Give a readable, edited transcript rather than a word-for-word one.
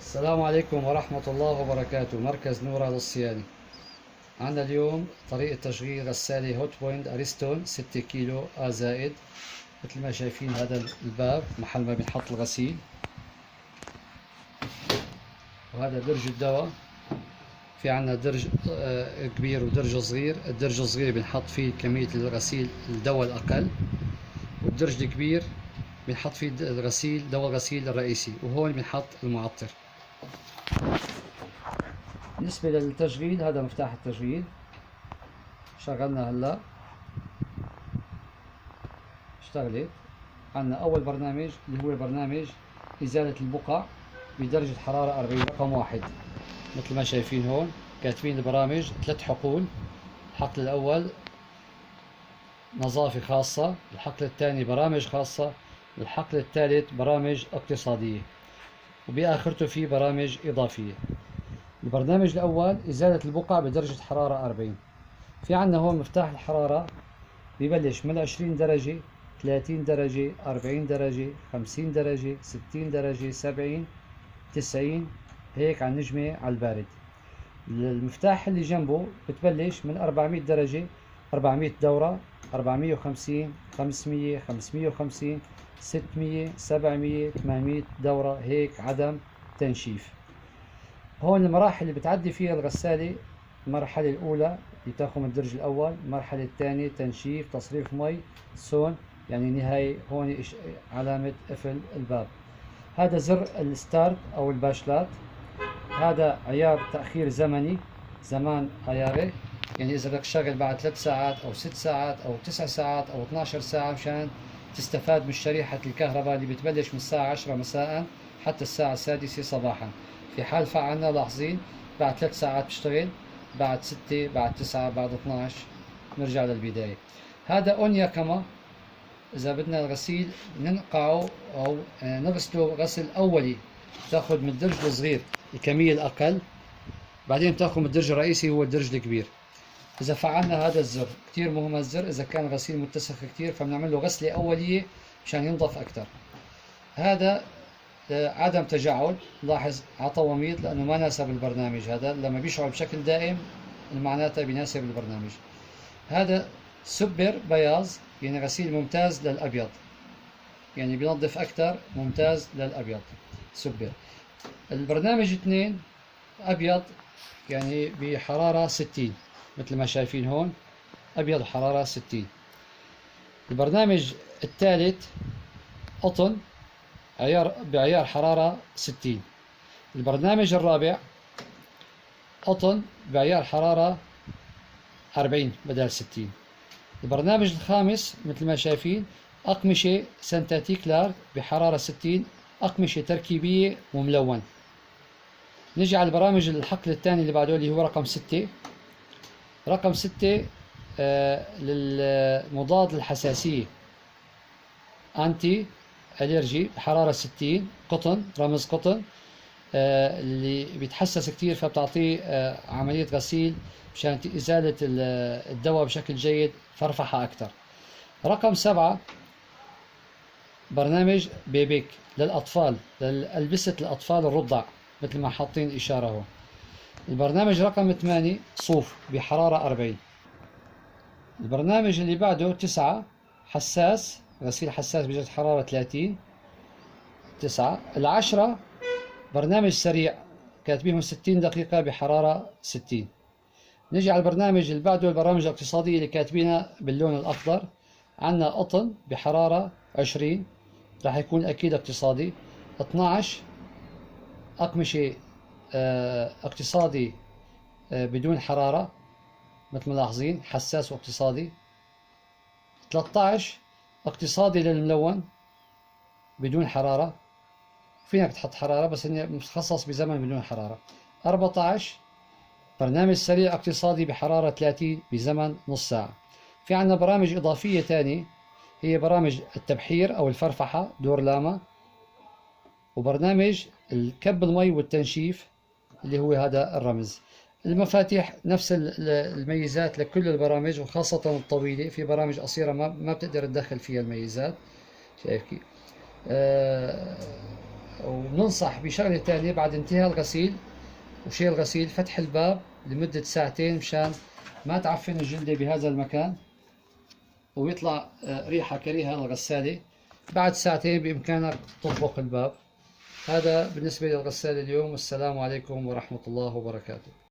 السلام عليكم ورحمة الله وبركاته. مركز نورة للصيانة. عندنا اليوم طريقة تشغيل غسالة هوت بوينت أريستون 6 كيلو زائد. مثل ما شايفين هذا الباب محل ما بنحط الغسيل، وهذا درج الدواء. في عندنا درج كبير ودرج صغير. الدرج الصغير بنحط فيه كمية الغسيل الدواء الأقل، والدرج الكبير بنحط فيه الغسيل دواء الغسيل الرئيسي، وهون بنحط المعطر. بالنسبة للتشغيل، هذا مفتاح التشغيل. شغلنا هلا، اشتغلت. عندنا أول برنامج اللي هو برنامج إزالة البقع بدرجة حرارة 40 رقم 1. مثل ما شايفين هون كاتبين البرامج 3 حقول. الحقل الأول نظافة خاصة، الحقل الثاني برامج خاصة، الحقل الثالث برامج اقتصادية، وبآخرته في برامج إضافية. البرنامج الأول إزالة البقع بدرجة حرارة 40. في عندنا هون مفتاح الحرارة ببلش من 20 درجة، 30 درجة، 40 درجة، 50 درجة، 60 درجة، 70، 90، هيك على النجمة على البارد. المفتاح اللي جنبه بتبلش من 400 درجة، 400 دورة، 450، 500، 550، 600، 700، 800 دورة، هيك عدم تنشيف. هون المراحل اللي بتعدي فيها الغسالة: المرحلة الأولى بتاخذ من الدرج الأول، المرحلة الثانية تنشيف تصريف مي، سون يعني نهاية. هون علامة قفل الباب. هذا زر الستارت أو الباشلات. هذا عيار تأخير زمني، زمان عياري، يعني إذا بدك تشتغل بعد 3 ساعات أو 6 ساعات أو 9 ساعات أو 12 ساعة، مشان تستفاد من شريحة الكهرباء اللي بتبلش من الساعة 10 مساء حتى الساعة 6 صباحا. في حال فعلنا لاحظين بعد 3 ساعات بتشتغل، بعد 6، بعد 9، بعد 12 نرجع للبداية. هذا أونيا كما إذا بدنا الغسيل ننقعه أو نغسله غسل أولي، تاخذ من الدرج الصغير الكمية الأقل، بعدين بتاخذ من الدرج الرئيسي هو الدرج الكبير. إذا فعلنا هذا الزر، كتير مهم الزر، إذا كان الغسيل متسخ كتير فبنعمل له غسلة أولية مشان ينضف أكتر. هذا عدم تجاعل، لاحظ عطى وميض لأنه ما ناسب البرنامج. هذا لما بيشعل بشكل دائم معناته بيناسب البرنامج. هذا سوبر بياض يعني غسيل ممتاز للأبيض، يعني بينظف أكتر، ممتاز للأبيض سوبر. البرنامج 2 أبيض يعني بحرارة 60، مثل ما شايفين هون أبيض حرارة 60. البرنامج الثالث قطن بعيار حرارة 60. البرنامج الرابع قطن بعيار حرارة 40 بدل 60. البرنامج الخامس مثل ما شايفين أقمشة سنتاتيك لار بحرارة 60، أقمشة تركيبية وملون. نجي على البرامج الحقل الثاني اللي بعده اللي هو رقم 6. رقم 6 للمضاد الحساسية، أنتي أليرجي بحرارة 60، قطن، رمز قطن، اللي بيتحسس كتير فبتعطيه عملية غسيل مشان إزالة الدواء بشكل جيد، فرفحة أكتر. رقم 7 برنامج بيبيك للأطفال، لألبسة الأطفال الرضع مثل ما حاطين إشارة هون. البرنامج رقم 8 صوف بحرارة 40. البرنامج اللي بعده 9 حساس، غسيل حساس بدرجة حرارة 30 9. العشرة برنامج سريع كاتبينه 60 دقيقة بحرارة 60. نجي على البرنامج اللي بعده البرامج الاقتصادية اللي كاتبينها باللون الأخضر. عندنا قطن بحرارة 20، راح يكون أكيد اقتصادي. 12 أقمشة اقتصادي بدون حرارة مثل ما ملاحظين، حساس واقتصادي. 13 اقتصادي للملون بدون حرارة، فينك تحط حرارة بس انه متخصص بزمن بدون حرارة. 14 برنامج سريع اقتصادي بحرارة 30 بزمن نص ساعة. في عندنا برامج إضافية تانية هي برامج التبحير أو الفرفحة دور لاما، وبرنامج الكب المي والتنشيف اللي هو هذا الرمز. المفاتيح نفس الميزات لكل البرامج وخاصة الطويلة. في برامج قصيرة ما بتقدر تدخل فيها الميزات، شايف كيف. وننصح بشغلة تانية بعد انتهاء الغسيل وشيل الغسيل، فتح الباب لمدة ساعتين مشان ما تعفن الجلدة بهذا المكان ويطلع ريحة كريهة للغسالة. بعد ساعتين بإمكانك تطبق الباب. هذا بالنسبة للغسالة اليوم. والسلام عليكم ورحمة الله وبركاته.